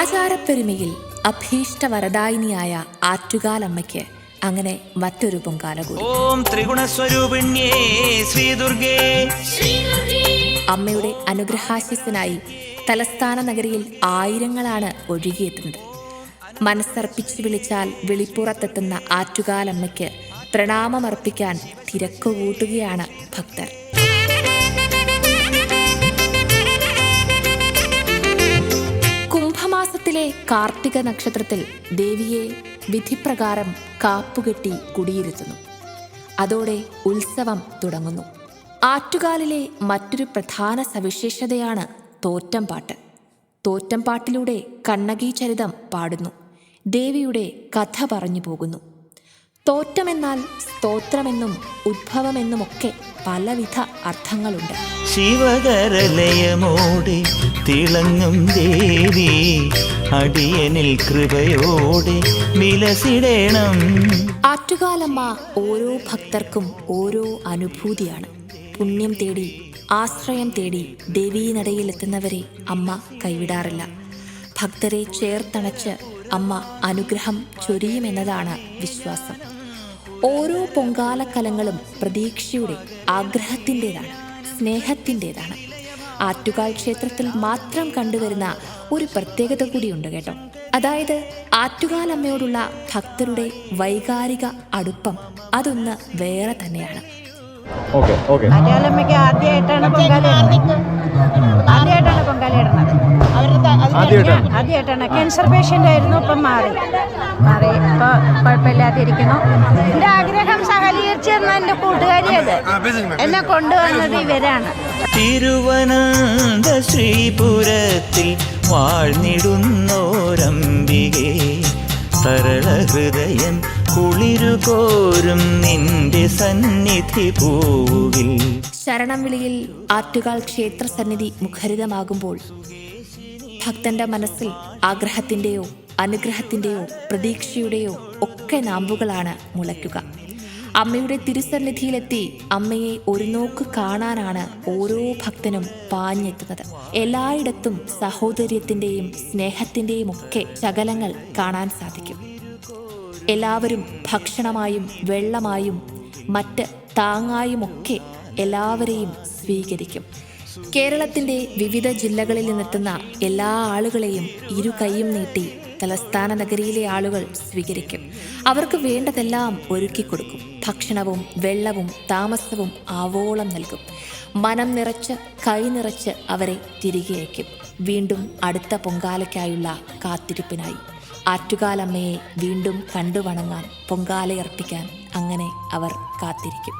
ആചാരപ്പെരുമയിൽ അഭീഷ്ടവരദായിനിയായ ആറ്റുകാലമ്മയ്ക്ക് അങ്ങനെ മറ്റൊരു പൊങ്കാല കൂടി. ഓം ത്രിഗുണസ്വരൂപിണ്യേ ശ്രീ ദുർഗേ. അമ്മയുടെ അനുഗ്രഹാശിസിനായി തലസ്ഥാന നഗരിയിൽ ആയിരങ്ങളാണ് ഒഴുകിയെത്തുന്നത്. മനസ്സർപ്പിച്ചു വിളിച്ചാൽ വിളിപ്പുറത്തെത്തുന്ന ആറ്റുകാലമ്മയ്ക്ക് പ്രണാമമർപ്പിക്കാൻ തിരക്കുകൂട്ടുകയാണ് ഭക്തർ. കുംഭമാസത്തിലെ കാർത്തിക നക്ഷത്രത്തിൽ ദേവിയെ വിധിപ്രകാരം കാപ്പുകെട്ടി കുടിയിരുത്തുന്നു. അതോടെ ഉത്സവം തുടങ്ങുന്നു. ആറ്റുകാലിലെ മറ്റൊരു പ്രധാന സവിശേഷതയാണ് തോറ്റംപാട്ട്. തോറ്റംപാട്ടിലൂടെ കണ്ണകി ചരിതം പാടുന്നു. ദേവിയുടെ കഥ പറഞ്ഞു പോകുന്നു. തോറ്റമെന്നാൽ സ്തോത്രമെന്നും ഉദ്ഭവമെന്നുമൊക്കെ പലവിധ അർത്ഥങ്ങളുണ്ട്. ശിവകരലയമോടെ തിളങ്ങും ദേവി അടിയനിൽ കൃപയോടെ വിലസിടേണം. ആറ്റുകാലമ്മ ഓരോ ഭക്തർക്കും ഓരോ അനുഭൂതിയാണ്. പുണ്യം തേടി ആശ്രയം തേടി ദേവീനടയിലെത്തുന്നവരെ അമ്മ കൈവിടാറില്ല. ഭക്തരെ ചേർത്തണച്ച് അമ്മ അനുഗ്രഹം ചൊരിയുമെന്നതാണ് വിശ്വാസം. ഓരോ പൊങ്കാലക്കലങ്ങളും പ്രതീക്ഷയുടെ ആഗ്രഹത്തിൻ്റെതാണ്, സ്നേഹത്തിൻ്റെതാണ്. ആറ്റുകാൽ ക്ഷേത്രത്തിൽ മാത്രം കണ്ടുവരുന്ന ഒരു പ്രത്യേകത കൂടിയുണ്ട് കേട്ടോ. അതായത് ആറ്റുകാലമ്മയോടുള്ള ഭക്തരുടെ വൈകാരിക അടുപ്പം അതൊന്ന് വേറെ തന്നെയാണ്. ആറ്റുകാലമ്മയ്ക്ക് ആദ്യമായിട്ടാണ് പൊങ്കാലയിടുന്നത്. ആദ്യമായിട്ടാണ്. ക്യാൻസർ പേഷ്യൻ്റ് ആയിരുന്നു, ഇപ്പം മാറി ഇപ്പോൾ കുഴപ്പമില്ലാതെ ഇരിക്കുന്നു. എൻ്റെ ആഗ്രഹം സഹകരിച്ചു തന്ന എൻ്റെ കൂട്ടുകാരിയത് എന്നെ കൊണ്ടുവന്നത് ഇവരാണ്. തിരുവനന്ത ശ്രീപുരത്തിൽ വാഴ്ന്നിടുന്നോരംബികേ, സരള ഹൃദയം കുളിരുകോരും നിന്റെ സന്നിധി പൂവിൽ. ശരണം വിളിയിൽ ആറ്റുകാൽ ക്ഷേത്ര സന്നിധി മുഖരിതമാകുമ്പോൾ ഭക്തന്റെ മനസ്സിൽ ആഗ്രഹത്തിൻ്റെയോ അനുഗ്രഹത്തിൻ്റെയോ പ്രതീക്ഷയുടെയോ ഒക്കെ നാമ്പുകളാണ് മുളയ്ക്കുക. അമ്മയുടെ തിരുസന്നിധിയിലെത്തി അമ്മയെ ഒരു നോക്ക് കാണാനാണ് ഓരോ ഭക്തനും പാഞ്ഞെത്തുന്നത്. എല്ലായിടത്തും സഹോദര്യത്തിൻ്റെയും സ്നേഹത്തിൻ്റെയും ഒക്കെ ശകലങ്ങൾ കാണാൻ സാധിക്കും. എല്ലാവരും ഭക്ഷണമായും വെള്ളമായും മറ്റ് താങ്ങായുമൊക്കെ എല്ലാവരെയും സ്വീകരിക്കും. കേരളത്തിൻ്റെ വിവിധ ജില്ലകളിൽ നിന്നെത്തുന്ന എല്ലാ ആളുകളെയും ഇരു കൈയും നീട്ടി തലസ്ഥാന നഗരിയിലെ ആളുകൾ സ്വീകരിക്കും. അവർക്ക് വേണ്ടതെല്ലാം ഒരുക്കിക്കൊടുക്കും. ഭക്ഷണവും വെള്ളവും താമസവും ആവോളം നൽകും. മനം നിറച്ച് കൈ നിറച്ച് അവരെ തിരികെ അയക്കും. വീണ്ടും അടുത്ത പൊങ്കാലയ്ക്കായുള്ള കാത്തിരിപ്പിനായി ആറ്റുകാലമ്മയെ വീണ്ടും കണ്ടുവണങ്ങാൻ, പൊങ്കാലയർപ്പിക്കാൻ അങ്ങനെ അവർ കാത്തിരിക്കും.